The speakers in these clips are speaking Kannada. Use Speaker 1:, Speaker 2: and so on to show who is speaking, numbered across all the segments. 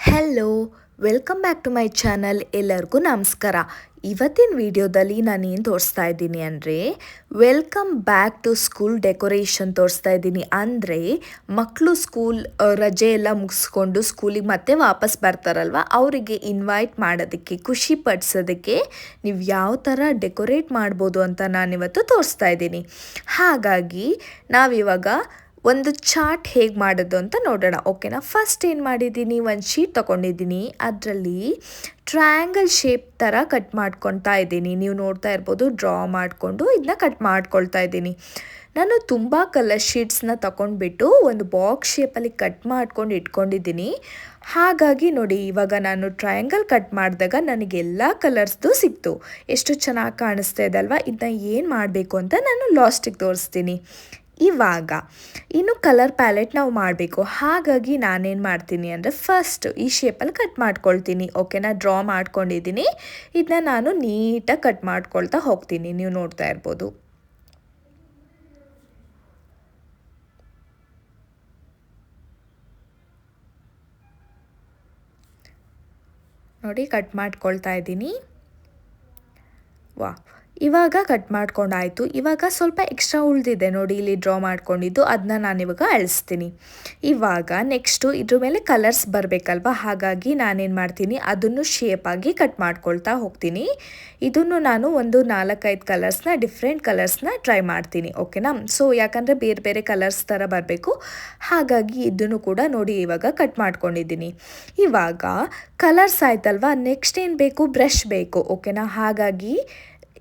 Speaker 1: Hello welcome back to my channel. ಎಲ್ಲರಿಗೂ ನಮಸ್ಕಾರ. ಇವತ್ತಿನ ವಿಡಿಯೋದಲ್ಲಿ ನಾನು ಏನು ತೋರಿಸ್ತಾ ಇದ್ದೀನಿ ಅಂದರೆ welcome back to school decoration ತೋರಿಸ್ತಾ ಇದ್ದೀನಿ. ಅಂದರೆ ಮಕ್ಕಳು ಸ್ಕೂಲ್ ರಜೆ ಎಲ್ಲ ಮುಗಿಸ್ಕೊಂಡು ಸ್ಕೂಲಿಗೆ ಮತ್ತೆ ವಾಪಸ್ ಬರ್ತಾರಲ್ವ, ಅವರಿಗೆ ಇನ್ವೈಟ್ ಮಾಡೋದಕ್ಕೆ, ಖುಷಿ ಪಡಿಸೋದಕ್ಕೆ ನೀವು ಯಾವ ಥರ ಡೆಕೋರೇಟ್ ಮಾಡ್ಬೋದು ಅಂತ ನಾನಿವತ್ತು ತೋರಿಸ್ತಾ ಇದ್ದೀನಿ. ಹಾಗಾಗಿ ನಾವಿವಾಗ ಒಂದು ಚಾರ್ಟ್ ಹೇಗೆ ಮಾಡೋದು ಅಂತ ನೋಡೋಣ. ಓಕೆನಾ. ಫಸ್ಟ್ ಏನು ಮಾಡಿದ್ದೀನಿ, ಒಂದು ಶೀಟ್ ತೊಗೊಂಡಿದ್ದೀನಿ. ಅದರಲ್ಲಿ ಟ್ರಯಾಂಗಲ್ ಶೇಪ್ ಥರ ಕಟ್ ಮಾಡ್ಕೊತಾ ಇದ್ದೀನಿ. ನೀವು ನೋಡ್ತಾ ಇರ್ಬೋದು, ಡ್ರಾ ಮಾಡಿಕೊಂಡು ಇದನ್ನ ಕಟ್ ಮಾಡ್ಕೊಳ್ತಾ ಇದ್ದೀನಿ. ನಾನು ತುಂಬ ಕಲರ್ ಶೀಟ್ಸ್ನ ತಗೊಂಡ್ಬಿಟ್ಟು ಒಂದು ಬಾಕ್ಸ್ ಶೇಪಲ್ಲಿ ಕಟ್ ಮಾಡ್ಕೊಂಡು ಇಟ್ಕೊಂಡಿದ್ದೀನಿ. ಹಾಗಾಗಿ ನೋಡಿ, ಇವಾಗ ನಾನು ಟ್ರಯಾಂಗಲ್ ಕಟ್ ಮಾಡಿದಾಗ ನನಗೆಲ್ಲ ಕಲರ್ಸ್ದು ಸಿಕ್ತು. ಎಷ್ಟು ಚೆನ್ನಾಗಿ ಕಾಣಿಸ್ತಾ ಇದೆ ಅಲ್ವಾ. ಇದನ್ನ ಏನು ಮಾಡಬೇಕು ಅಂತ ನಾನು ಲಾಸ್ಟಿಗೆ ತೋರಿಸ್ತೀನಿ. ಇವಾಗ ಇನ್ನು ಕಲರ್ ಪ್ಯಾಲೆಟ್ ನಾವು ಮಾಡಬೇಕು. ಹಾಗಾಗಿ ನಾನೇನು ಮಾಡ್ತೀನಿ ಅಂದರೆ ಫಸ್ಟ್ ಈ ಶೇಪಲ್ಲಿ ಕಟ್ ಮಾಡ್ಕೊಳ್ತೀನಿ. ಓಕೆನಾ. ಡ್ರಾ ಮಾಡ್ಕೊಂಡಿದ್ದೀನಿ. ಇದನ್ನ ನಾನು ನೀಟಾಗಿ ಕಟ್ ಮಾಡ್ಕೊಳ್ತಾ ಹೋಗ್ತೀನಿ. ನೀವು ನೋಡ್ತಾ ಇರ್ಬೋದು. ನೋಡಿ, ಕಟ್ ಮಾಡ್ಕೊಳ್ತಾ ಇದ್ದೀನಿ. ವಾ, ಇವಾಗ ಕಟ್ ಮಾಡ್ಕೊಂಡಾಯಿತು. ಇವಾಗ ಸ್ವಲ್ಪ ಎಕ್ಸ್ಟ್ರಾ ಉಳಿದಿದೆ ನೋಡಿ, ಇಲ್ಲಿ ಡ್ರಾ ಮಾಡ್ಕೊಂಡಿದ್ದು, ಅದನ್ನ ನಾನಿವಾಗ ಅಳಿಸ್ತೀನಿ. ಇವಾಗ ನೆಕ್ಸ್ಟು ಇದ್ರ ಮೇಲೆ ಕಲರ್ಸ್ ಬರಬೇಕಲ್ವ, ಹಾಗಾಗಿ ನಾನೇನು ಮಾಡ್ತೀನಿ, ಅದನ್ನು ಶೇಪಾಗಿ ಕಟ್ ಮಾಡ್ಕೊಳ್ತಾ ಹೋಗ್ತೀನಿ. ಇದನ್ನು ನಾನು ಒಂದು 4-5 ಕಲರ್ಸ್ನ, ಡಿಫ್ರೆಂಟ್ ಕಲರ್ಸ್ನ ಟ್ರೈ ಮಾಡ್ತೀನಿ. ಓಕೆನಾ. ಸೊ ಯಾಕಂದರೆ ಬೇರೆ ಬೇರೆ ಕಲರ್ಸ್ ಥರ ಬರಬೇಕು. ಹಾಗಾಗಿ ಇದನ್ನು ಕೂಡ ನೋಡಿ ಇವಾಗ ಕಟ್ ಮಾಡ್ಕೊಂಡಿದ್ದೀನಿ. ಇವಾಗ ಕಲರ್ಸ್ ಆಯ್ತಲ್ವ, ನೆಕ್ಸ್ಟ್ ಏನು ಬೇಕು, ಬ್ರಷ್ ಬೇಕು. ಓಕೆನಾ. ಹಾಗಾಗಿ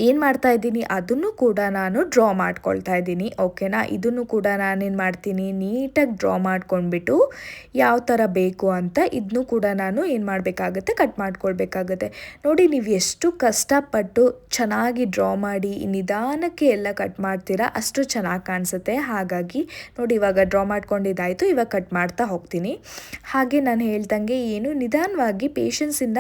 Speaker 1: ಏನು ಮಾಡ್ತಾ ಇದ್ದೀನಿ, ಅದನ್ನು ಕೂಡ ನಾನು ಡ್ರಾ ಮಾಡ್ಕೊಳ್ತಾ ಇದ್ದೀನಿ. ಓಕೆನಾ. ಇದನ್ನು ಕೂಡ ನಾನೇನು ಮಾಡ್ತೀನಿ, ನೀಟಾಗಿ ಡ್ರಾ ಮಾಡ್ಕೊಂಡ್ಬಿಟ್ಟು ಯಾವ ಥರ ಬೇಕು ಅಂತ ಇದನ್ನು ಕೂಡ ನಾನು ಏನು ಮಾಡಬೇಕಾಗತ್ತೆ, ಕಟ್ ಮಾಡ್ಕೊಳ್ಬೇಕಾಗತ್ತೆ. ನೋಡಿ, ನೀವು ಎಷ್ಟು ಕಷ್ಟಪಟ್ಟು ಚೆನ್ನಾಗಿ ಡ್ರಾ ಮಾಡಿ ನಿಧಾನಕ್ಕೆ ಎಲ್ಲ ಕಟ್ ಮಾಡ್ತೀರಾ, ಅಷ್ಟು ಚೆನ್ನಾಗಿ ಕಾಣಿಸುತ್ತೆ. ಹಾಗಾಗಿ ನೋಡಿ, ಇವಾಗ ಡ್ರಾ ಮಾಡ್ಕೊಂಡಿದ್ದಾಯಿತು. ಇವಾಗ ಕಟ್ ಮಾಡ್ತಾ ಹೋಗ್ತೀನಿ. ಹಾಗೆ ನಾನು ಹೇಳ್ದಂಗೆ ಏನು ನಿಧಾನವಾಗಿ ಪೇಷನ್ಸಿಂದ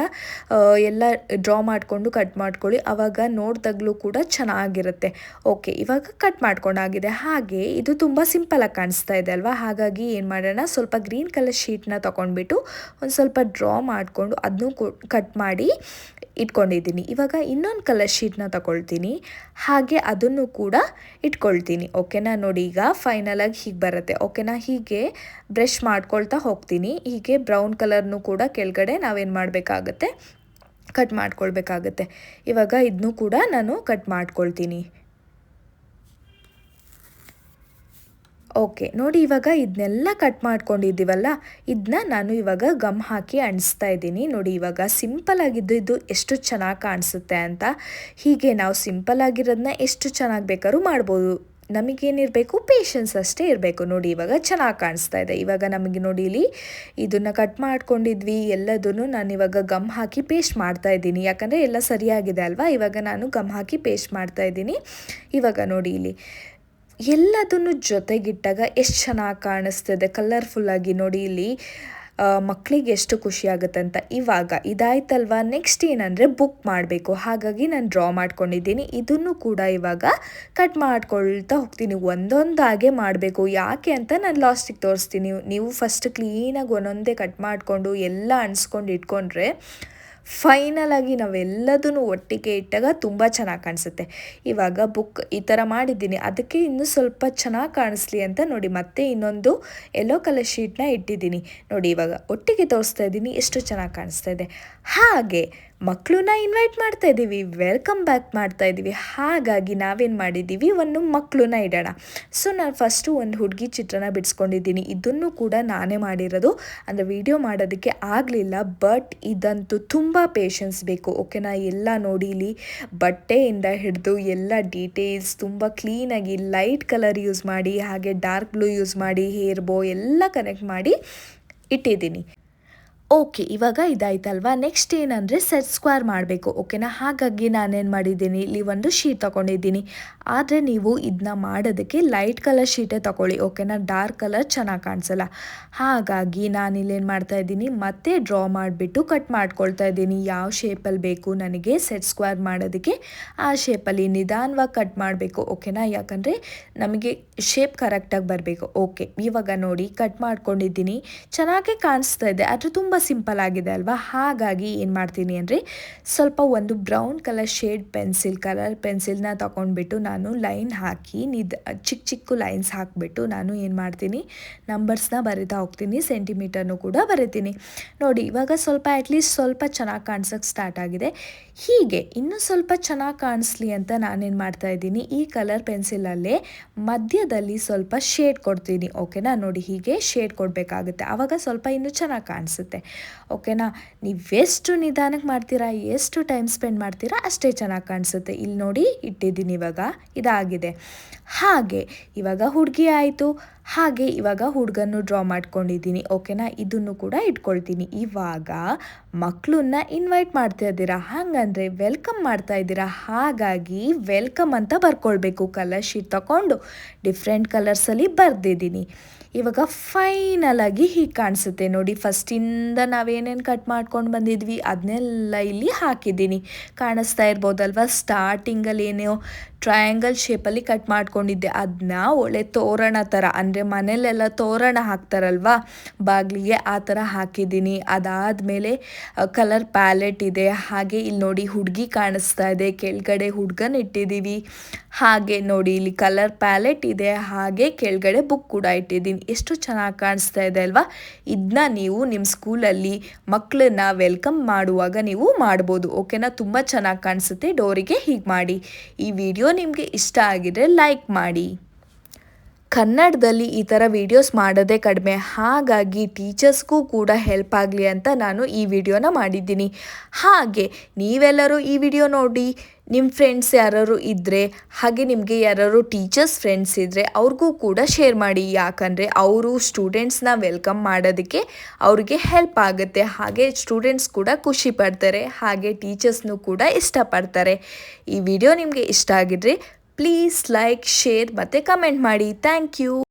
Speaker 1: ಎಲ್ಲ ಡ್ರಾ ಮಾಡಿಕೊಂಡು ಕಟ್ ಮಾಡ್ಕೊಳ್ಳಿ. ಆವಾಗ ನೋಡಿದಾಗಲೂ ಕೂಡ ಚೆನ್ನಾಗಿರುತ್ತೆ. ಓಕೆ, ಇವಾಗ ಕಟ್ ಮಾಡ್ಕೊಂಡಾಗಿದೆ. ಹಾಗೆ ಇದು ತುಂಬ ಸಿಂಪಲಾಗಿ ಕಾಣಿಸ್ತಾ ಇದೆ ಅಲ್ವಾ. ಹಾಗಾಗಿ ಏನು ಮಾಡೋಣ, ಸ್ವಲ್ಪ ಗ್ರೀನ್ ಕಲರ್ ಶೀಟ್ನ ತೊಗೊಂಡ್ಬಿಟ್ಟು ಒಂದು ಸ್ವಲ್ಪ ಡ್ರಾ ಮಾಡಿಕೊಂಡು ಅದನ್ನು ಕಟ್ ಮಾಡಿ ಇಟ್ಕೊಂಡಿದ್ದೀನಿ. ಇವಾಗ ಇನ್ನೊಂದು ಕಲರ್ ಶೀಟ್ನ ತಗೊಳ್ತೀನಿ. ಹಾಗೆ ಅದನ್ನು ಕೂಡ ಇಟ್ಕೊಳ್ತೀನಿ. ಓಕೆನಾ. ನೋಡಿ, ಈಗ ಫೈನಲಾಗಿ ಹೀಗೆ ಬರುತ್ತೆ. ಓಕೆನಾ. ಹೀಗೆ ಬ್ರಷ್ ಮಾಡ್ಕೊಳ್ತಾ ಹೋಗ್ತೀನಿ. ಹೀಗೆ ಬ್ರೌನ್ ಕಲರ್ನು ಕೂಡ ಕೆಳಗಡೆ ನಾವೇನು ಮಾಡಬೇಕಾಗತ್ತೆ, ಕಟ್ ಮಾಡ್ಕೊಳ್ಬೇಕಾಗತ್ತೆ. ಇವಾಗ ಇದನ್ನು ಕೂಡ ನಾನು ಕಟ್ ಮಾಡ್ಕೊಳ್ತೀನಿ. ಓಕೆ, ನೋಡಿ, ಇವಾಗ ಇದನ್ನೆಲ್ಲ ಕಟ್ ಮಾಡ್ಕೊಂಡಿದ್ದೀವಲ್ಲ, ಇದನ್ನ ನಾನು ಇವಾಗ ಗಮ್ ಹಾಕಿ ಅಂಟಿಸ್ತಾ ಇದ್ದೀನಿ. ನೋಡಿ, ಇವಾಗ ಸಿಂಪಲ್ ಆಗಿದ್ದು ಇದು ಎಷ್ಟು ಚೆನ್ನಾಗಿ ಕಾಣಿಸುತ್ತೆ ಅಂತ. ಹೀಗೆ ನಾವು ಸಿಂಪಲ್ ಆಗಿರೋದನ್ನ ಎಷ್ಟು ಚೆನ್ನಾಗಿ ಬೇಕಾದ್ರೂ ಮಾಡ್ಬೋದು. ನಮಗೇನಿರಬೇಕು, ಪೇಷನ್ಸ್ ಅಷ್ಟೇ ಇರಬೇಕು. ನೋಡಿ, ಇವಾಗ ಚೆನ್ನಾಗಿ ಕಾಣಿಸ್ತಾ ಇದೆ. ಇವಾಗ ನಮಗೆ ನೋಡಿ, ಇಲ್ಲಿ ಇದನ್ನು ಕಟ್ ಮಾಡ್ಕೊಂಡಿದ್ವಿ ಎಲ್ಲದನ್ನು ನಾನಿವಾಗ ಗಮ್ ಹಾಕಿ ಪೇಸ್ಟ್ ಮಾಡ್ತಾ ಇದ್ದೀನಿ. ಯಾಕಂದರೆ ಎಲ್ಲ ಸರಿಯಾಗಿದೆ ಅಲ್ವಾ. ಇವಾಗ ನಾನು ಗಮ್ ಹಾಕಿ ಪೇಸ್ಟ್ ಮಾಡ್ತಾ ಇದ್ದೀನಿ. ಇವಾಗ ನೋಡಿ, ಇಲ್ಲಿ ಎಲ್ಲದನ್ನು ಜೊತೆಗಿಟ್ಟಾಗ ಎಷ್ಟು ಚೆನ್ನಾಗಿ ಕಾಣಿಸ್ತಿದೆ ಕಲರ್ಫುಲ್ಲಾಗಿ. ನೋಡಿ, ಇಲ್ಲಿ ಮಕ್ಕಳಿಗೆ ಎಷ್ಟು ಖುಷಿ ಆಗುತ್ತೆ ಅಂತ. ಇವಾಗ ಇದಾಯ್ತಲ್ವ, ನೆಕ್ಸ್ಟ್ ಏನಂದರೆ ಬುಕ್ ಮಾಡಬೇಕು. ಹಾಗಾಗಿ ನಾನು ಡ್ರಾ ಮಾಡ್ಕೊಂಡಿದ್ದೀನಿ. ಇದನ್ನು ಕೂಡ ಇವಾಗ ಕಟ್ ಮಾಡ್ಕೊಳ್ತಾ ಹೋಗ್ತೀನಿ. ಒಂದೊಂದಾಗೆ ಮಾಡಬೇಕು. ಯಾಕೆ ಅಂತ ನಾನು ಲಾಸ್ಟಿಗೆ ತೋರಿಸ್ತೀನಿ. ನೀವು ಫಸ್ಟ್ ಕ್ಲೀನಾಗಿ ಒಂದೊಂದೇ ಕಟ್ ಮಾಡಿಕೊಂಡು ಎಲ್ಲ ಅಂಟಿಸ್ಕೊಂಡು ಇಟ್ಕೊಂಡ್ರೆ ಫೈನಲಾಗಿ ನಾವೆಲ್ಲದನ್ನು ಒಟ್ಟಿಗೆ ಇಟ್ಟಾಗ ತುಂಬ ಚೆನ್ನಾಗಿ ಕಾಣಿಸುತ್ತೆ. ಇವಾಗ ಬುಕ್ ಈ ಥರ ಮಾಡಿದ್ದೀನಿ. ಅದಕ್ಕೆ ಇನ್ನೂ ಸ್ವಲ್ಪ ಚೆನ್ನಾಗಿ ಕಾಣಿಸ್ಲಿ ಅಂತ ನೋಡಿ ಮತ್ತೆ ಇನ್ನೊಂದು ಯೆಲ್ಲೋ ಕಲರ್ ಶೀಟ್ನ ಇಟ್ಟಿದ್ದೀನಿ. ನೋಡಿ, ಇವಾಗ ಒಟ್ಟಿಗೆ ತೋರಿಸ್ತಾ ಇದ್ದೀನಿ, ಎಷ್ಟು ಚೆನ್ನಾಗಿ ಕಾಣಿಸ್ತಾ ಇದೆ. ಹಾಗೆ ಮಕ್ಕಳನ್ನ ಇನ್ವೈಟ್ ಮಾಡ್ತಾ ಇದ್ದೀವಿ, ವೆಲ್ಕಮ್ ಬ್ಯಾಕ್ ಮಾಡ್ತಾ ಇದ್ದೀವಿ. ಹಾಗಾಗಿ ನಾವೇನು ಮಾಡಿದ್ದೀವಿ, ಒಂದು ಮಕ್ಕಳನ್ನ ಇಡೋಣ. ಸೊ ನಾನು ಫಸ್ಟು ಒಂದು ಹುಡುಗಿ ಚಿತ್ರನ ಬಿಡಿಸ್ಕೊಂಡಿದ್ದೀನಿ. ಇದನ್ನು ಕೂಡ ನಾನೇ ಮಾಡಿರೋದು. ಅಂದರೆ ವಿಡಿಯೋ ಮಾಡೋದಕ್ಕೆ ಆಗಲಿಲ್ಲ, ಬಟ್ ಇದಂತೂ ತುಂಬ ಪೇಷನ್ಸ್ ಬೇಕು. ಓಕೆನಾ. ಎಲ್ಲ ನೋಡಿ, ಇಲ್ಲಿ ಬಟ್ಟೆಯಿಂದ ಹಿಡಿದು ಎಲ್ಲ ಡೀಟೇಲ್ಸ್ ತುಂಬ ಕ್ಲೀನಾಗಿ ಲೈಟ್ ಕಲರ್ ಯೂಸ್ ಮಾಡಿ, ಹಾಗೆ ಡಾರ್ಕ್ ಬ್ಲೂ ಯೂಸ್ ಮಾಡಿ, ಹೇರ್ ಬೋ ಎಲ್ಲ ಕನೆಕ್ಟ್ ಮಾಡಿ ಇಟ್ಟಿದ್ದೀನಿ. ಓಕೆ, ಇವಾಗ ಇದಾಯ್ತಲ್ವಾ. ನೆಕ್ಸ್ಟ್ ಏನಂದರೆ ಸೆಟ್ ಸ್ಕ್ವೇರ್ ಮಾಡಬೇಕು. ಓಕೆನಾ. ಹಾಗಾಗಿ ನಾನೇನು ಮಾಡಿದ್ದೀನಿ, ಇಲ್ಲಿ ಒಂದು ಶೀಟ್ ತೊಗೊಂಡಿದ್ದೀನಿ. ಆದರೆ ನೀವು ಇದನ್ನ ಮಾಡೋದಕ್ಕೆ ಲೈಟ್ ಕಲರ್ ಶೀಟೇ ತೊಗೊಳ್ಳಿ. ಓಕೆನಾ. ಡಾರ್ಕ್ ಕಲರ್ ಚೆನ್ನಾಗಿ ಕಾಣಿಸಲ್ಲ. ಹಾಗಾಗಿ ನಾನಿಲ್ಲೇನು ಮಾಡ್ತಾಯಿದ್ದೀನಿ, ಮತ್ತೆ ಡ್ರಾ ಮಾಡಿಬಿಟ್ಟು ಕಟ್ ಮಾಡ್ಕೊಳ್ತಾ ಇದ್ದೀನಿ. ಯಾವ ಶೇಪಲ್ಲಿ ಬೇಕು ನನಗೆ ಸೆಟ್ ಸ್ಕ್ವೇರ್ ಮಾಡೋದಕ್ಕೆ ಆ ಶೇಪಲ್ಲಿ ನಿಧಾನವಾಗಿ ಕಟ್ ಮಾಡಬೇಕು. ಓಕೆನಾ. ಯಾಕಂದರೆ ನಮಗೆ ಶೇಪ್ ಕರೆಕ್ಟಾಗಿ ಬರಬೇಕು. ಓಕೆ, ಇವಾಗ ನೋಡಿ ಕಟ್ ಮಾಡ್ಕೊಂಡಿದ್ದೀನಿ. ಚೆನ್ನಾಗೇ ಕಾಣಿಸ್ತಾ ಇದೆ, ಆದರೆ ತುಂಬ ಸಿಂಪಲ್ ಆಗಿದೆ ಅಲ್ವಾ. ಹಾಗಾಗಿ ಏನು ಮಾಡ್ತೀನಿ ಅಂದರೆ ಸ್ವಲ್ಪ ಒಂದು ಬ್ರೌನ್ ಕಲರ್ ಶೇಡ್ ಕಲರ್ ಪೆನ್ಸಿಲ್ನ ತಗೊಂಡ್ಬಿಟ್ಟು ನಾನು ಲೈನ್ ಹಾಕಿ ಚಿಕ್ಕ ಚಿಕ್ಕ ಲೈನ್ಸ್ ಹಾಕಿಬಿಟ್ಟು ನಾನು ಏನು ಮಾಡ್ತೀನಿ ನಂಬರ್ಸ್ನ ಬರಿತಾ ಹೋಗ್ತೀನಿ, ಸೆಂಟಿಮೀಟರ್ನು ಕೂಡ ಬರಿತೀನಿ. ನೋಡಿ ಇವಾಗ ಸ್ವಲ್ಪ ಅಟ್ಲೀಸ್ಟ್ ಸ್ವಲ್ಪ ಚೆನ್ನಾಗಿ ಕಾಣಿಸೋಕ್ಕೆ ಸ್ಟಾರ್ಟ್ ಆಗಿದೆ. ಹೀಗೆ ಇನ್ನೂ ಸ್ವಲ್ಪ ಚೆನ್ನಾಗಿ ಕಾಣಿಸ್ಲಿ ಅಂತ ನಾನೇನು ಮಾಡ್ತಾ ಇದ್ದೀನಿ, ಈ ಕಲರ್ ಪೆನ್ಸಿಲಲ್ಲೇ ಮಧ್ಯದಲ್ಲಿ ಸ್ವಲ್ಪ ಶೇಡ್ ಕೊಡ್ತೀನಿ. ಓಕೆನಾ, ನೋಡಿ ಹೀಗೆ ಶೇಡ್ ಕೊಡಬೇಕಾಗುತ್ತೆ, ಆವಾಗ ಸ್ವಲ್ಪ ಇನ್ನೂ ಚೆನ್ನಾಗಿ ಕಾಣಿಸುತ್ತೆ. ಓಕೆನಾ, ನೀವೆಷ್ಟು ನಿಧಾನಕ್ಕೆ ಮಾಡ್ತೀರಾ, ಎಷ್ಟು ಟೈಮ್ ಸ್ಪೆಂಡ್ ಮಾಡ್ತೀರಾ ಅಷ್ಟೇ ಚೆನ್ನಾಗಿ ಕಾಣಿಸುತ್ತೆ. ಇಲ್ಲಿ ನೋಡಿ ಇಟ್ಟಿದ್ದೀನಿ, ಇವಾಗ ಇದಾಗಿದೆ. ಹಾಗೆ ಇವಾಗ ಹುಡುಗಿ ಆಯಿತು, ಹಾಗೆ ಇವಾಗ ಹುಡುಗನ್ನು ಡ್ರಾ ಮಾಡ್ಕೊಂಡಿದ್ದೀನಿ. ಓಕೆನಾ, ಇದನ್ನು ಕೂಡ ಇಟ್ಕೊಳ್ತೀನಿ. ಇವಾಗ ಮಕ್ಕಳನ್ನ ಇನ್ವೈಟ್ ಮಾಡ್ತಾ ಇದ್ದೀರಾ, ಹಾಗಂದರೆ ವೆಲ್ಕಮ್ ಮಾಡ್ತಾ ಇದ್ದೀರಾ, ಹಾಗಾಗಿ ವೆಲ್ಕಮ್ ಅಂತ ಬರ್ಕೊಳ್ಬೇಕು. ಕಲರ್ ಶೀಟ್ ತಗೊಂಡು ಡಿಫ್ರೆಂಟ್ ಕಲರ್ಸಲ್ಲಿ ಬರೆದಿದ್ದೀನಿ. ಇವಾಗ ಫೈನಲ್ ಆಗಿ ಹೀಗೆ ಕಾಣಿಸುತ್ತೆ ನೋಡಿ. ಫಸ್ಟಿಂದ ನಾವೇನೇನು ಕಟ್ ಮಾಡ್ಕೊಂಡು ಬಂದಿದ್ವಿ ಅದನ್ನೆಲ್ಲ ಇಲ್ಲಿ ಹಾಕಿದ್ದೀನಿ. ಕಾಣಿಸ್ತಾ ಇರ್ಬೋದಲ್ವ, ಸ್ಟಾರ್ಟಿಂಗಲ್ಲಿ ಏನೋ ಟ್ರಯಾಂಗಲ್ ಶೇಪಲ್ಲಿ ಕಟ್ ಮಾಡ್ಕೊಂಡಿದ್ದೆ, ಅದನ್ನ ಒಳ್ಳೆ ತೋರಣ ಥರ, ಅಂದರೆ ಮನೇಲೆಲ್ಲ ತೋರಣ ಹಾಕ್ತಾರಲ್ವ ಬಾಗಿಲಿಗೆ, ಆ ಥರ ಹಾಕಿದ್ದೀನಿ. ಅದಾದಮೇಲೆ ಕಲರ್ ಪ್ಯಾಲೆಟ್ ಇದೆ, ಹಾಗೆ ಇಲ್ಲಿ ನೋಡಿ ಹುಡುಗಿ ಕಾಣಿಸ್ತಾ ಇದೆ, ಕೆಳಗಡೆ ಹುಡುಗನ ಇಟ್ಟಿದ್ದೀವಿ. ಹಾಗೆ ನೋಡಿ ಇಲ್ಲಿ ಕಲರ್ ಪ್ಯಾಲೆಟ್ ಇದೆ, ಹಾಗೆ ಕೆಳಗಡೆ ಬುಕ್ ಕೂಡ ಇಟ್ಟಿದ್ದೀನಿ. ಎಷ್ಟು ಚೆನ್ನಾಗಿ ಕಾಣಿಸ್ತಾ ಇದೆ ಅಲ್ವಾ. ಇದನ್ನ ನೀವು ನಿಮ್ಮ ಸ್ಕೂಲಲ್ಲಿ ಮಕ್ಕಳನ್ನ ವೆಲ್ಕಮ್ ಮಾಡುವಾಗ ನೀವು ಮಾಡ್ಬೋದು. ಓಕೆನಾ, ತುಂಬ ಚೆನ್ನಾಗಿ ಕಾಣಿಸುತ್ತೆ. ಡೋರಿಗೆ ಹೀಗೆ ಮಾಡಿ. ಈ ವಿಡಿಯೋ ನಿಮಗೆ ಇಷ್ಟ ಆಗಿದ್ರೆ ಲೈಕ್ ಮಾಡಿ. ಕನ್ನಡದಲ್ಲಿ ಈ ಥರ ವೀಡಿಯೋಸ್ ಮಾಡೋದೇ ಕಡಿಮೆ, ಹಾಗಾಗಿ ಟೀಚರ್ಸ್ಗೂ ಕೂಡ ಹೆಲ್ಪ್ ಆಗಲಿ ಅಂತ ನಾನು ಈ ವಿಡಿಯೋನ ಮಾಡಿದ್ದೀನಿ. ಹಾಗೆ ನೀವೆಲ್ಲರೂ ಈ ವಿಡಿಯೋ ನೋಡಿ ನಿಮ್ಮ ಫ್ರೆಂಡ್ಸ್ ಯಾರು ಇದ್ದರೆ, ಹಾಗೆ ನಿಮಗೆ ಯಾರು ಟೀಚರ್ಸ್ ಫ್ರೆಂಡ್ಸ್ ಇದ್ದರೆ ಅವ್ರಿಗೂ ಕೂಡ ಶೇರ್ ಮಾಡಿ. ಯಾಕಂದರೆ ಅವರು ಸ್ಟೂಡೆಂಟ್ಸ್ನ ವೆಲ್ಕಮ್ ಮಾಡೋದಕ್ಕೆ ಅವ್ರಿಗೆ ಹೆಲ್ಪ್ ಆಗುತ್ತೆ. ಹಾಗೆ ಸ್ಟೂಡೆಂಟ್ಸ್ ಕೂಡ ಖುಷಿ ಪಡ್ತಾರೆ, ಹಾಗೆ ಟೀಚರ್ಸ್ನೂ ಕೂಡ ಇಷ್ಟಪಡ್ತಾರೆ. ಈ ವಿಡಿಯೋ ನಿಮಗೆ ಇಷ್ಟ ಆಗಿದ್ರೆ ಪ್ಲೀಸ್ ಲೈಕ್, ಶೇರ್ ಮತ್ತು ಕಮೆಂಟ್ ಮಾಡಿ. Thank you.